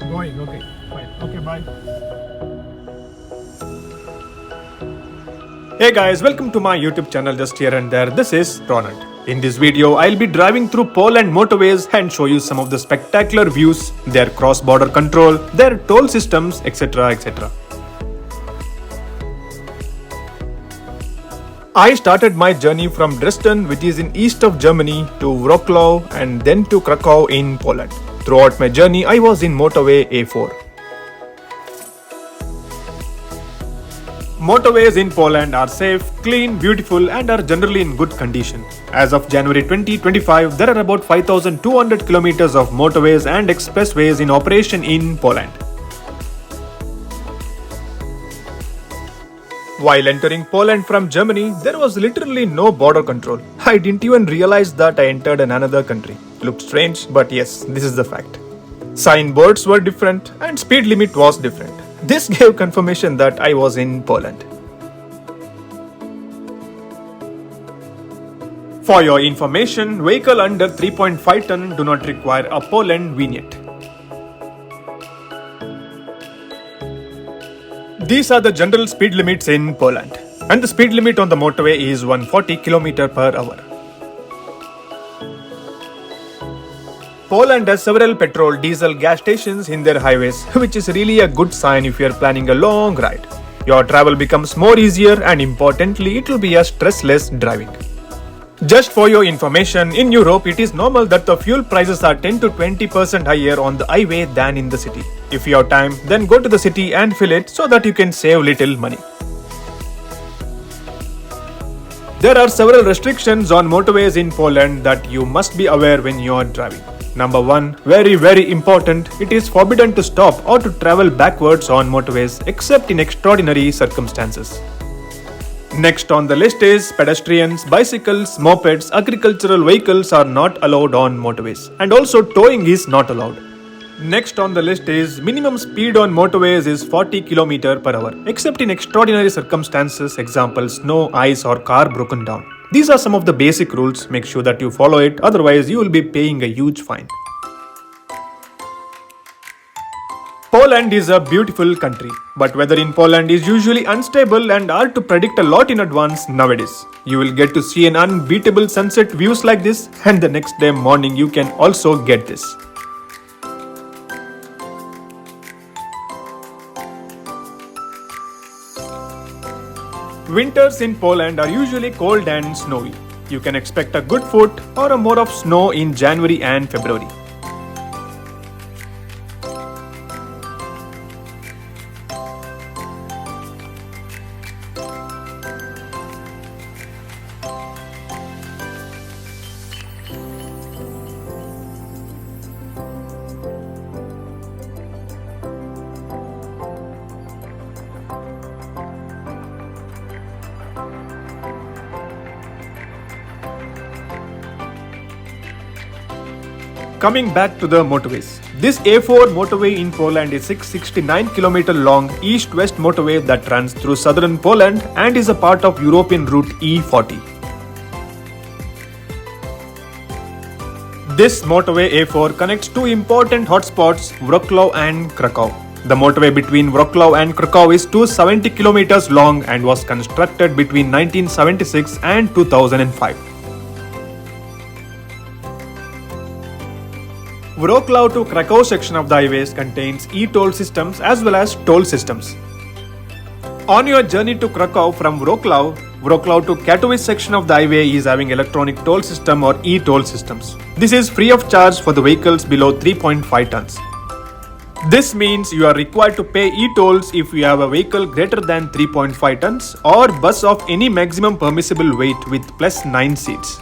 Going, okay, fine. Okay, bye. Hey guys, welcome to my YouTube channel Just Here and There. This is Ronald. In this video, I'll be driving through Poland motorways and show you some of the spectacular views, their cross-border control, their toll systems, etc. etc. I started my journey from Dresden, which is in east of Germany, to Wroclaw and then to Krakow in Poland. Throughout my journey, I was in motorway A4. Motorways in Poland are safe, clean, beautiful and are generally in good condition. As of January 2025, there are about 5,200 kilometers of motorways and expressways in operation in Poland. While entering Poland from Germany, there was literally no border control. I didn't even realize that I entered another country. Looked strange, but yes, this is the fact. Signboards were different and speed limit was different. This gave confirmation that I was in Poland. For your information, vehicle under 3.5 ton do not require a Poland vignette. These are the general speed limits in Poland, and the speed limit on the motorway is 140 km per hour. Poland has several petrol, diesel, gas stations in their highways, which is really a good sign if you are planning a long ride. Your travel becomes more easier and importantly, it will be a stressless driving. Just for your information, in Europe, it is normal that the fuel prices are 10 to 20% higher on the highway than in the city. If you have time, then go to the city and fill it so that you can save little money. There are several restrictions on motorways in Poland that you must be aware when you are driving. Number 1, very important, it is forbidden to stop or to travel backwards on motorways except in extraordinary circumstances. Next on the list is pedestrians, bicycles, mopeds, agricultural vehicles are not allowed on motorways, and also towing is not allowed. Next on the list is minimum speed on motorways is 40 km per hour, except in extraordinary circumstances, example snow, ice or car broken down. These are some of the basic rules, make sure that you follow it, otherwise you will be paying a huge fine. Poland is a beautiful country, but weather in Poland is usually unstable and hard to predict a lot in advance nowadays. You will get to see an unbeatable sunset views like this, and the next day morning you can also get this. Winters in Poland are usually cold and snowy. You can expect a good foot or a more of snow in January and February. Coming back to the motorways. This A4 motorway in Poland is 669 km long east-west motorway that runs through southern Poland and is a part of European route E40. This motorway A4 connects two important hotspots, Wroclaw and Krakow. The motorway between Wroclaw and Krakow is 270 km long and was constructed between 1976 and 2005. Wroclaw to Krakow section of the highways contains e-toll systems as well as toll systems. On your journey to Krakow from Wroclaw to Katowice section of the highway is having electronic toll system or e-toll systems. This is free of charge for the vehicles below 3.5 tons. This means you are required to pay e-tolls if you have a vehicle greater than 3.5 tons or bus of any maximum permissible weight with plus 9 seats.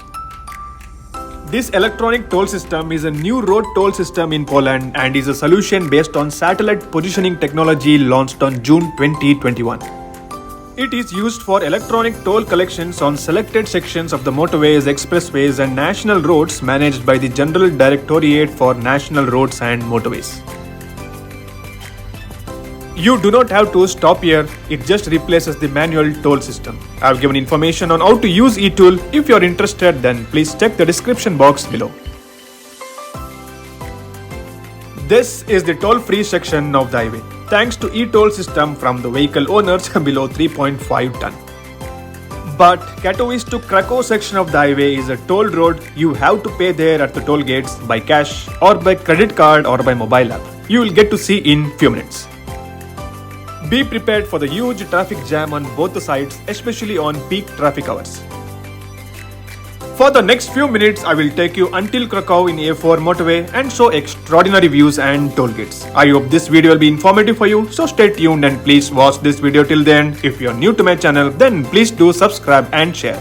This electronic toll system is a new road toll system in Poland and is a solution based on satellite positioning technology launched on June 2021. It is used for electronic toll collections on selected sections of the motorways, expressways and national roads managed by the General Directorate for National Roads and Motorways. You do not have to stop here, it just replaces the manual toll system. I have given information on how to use e-toll. If you are interested, then please check the description box below. This is the toll-free section of the highway, thanks to e-toll system from the vehicle owners below 3.5 ton. But Katowice to Krakow section of the highway is a toll road. You have to pay there at the toll gates by cash or by credit card or by mobile app. You will get to see in few minutes. Be prepared for the huge traffic jam on both the sides, especially on peak traffic hours. For the next few minutes, I will take you until Krakow in A4 motorway and show extraordinary views and toll gates. I hope this video will be informative for you, so stay tuned and please watch this video till the end. If you are new to my channel, then please do subscribe and share.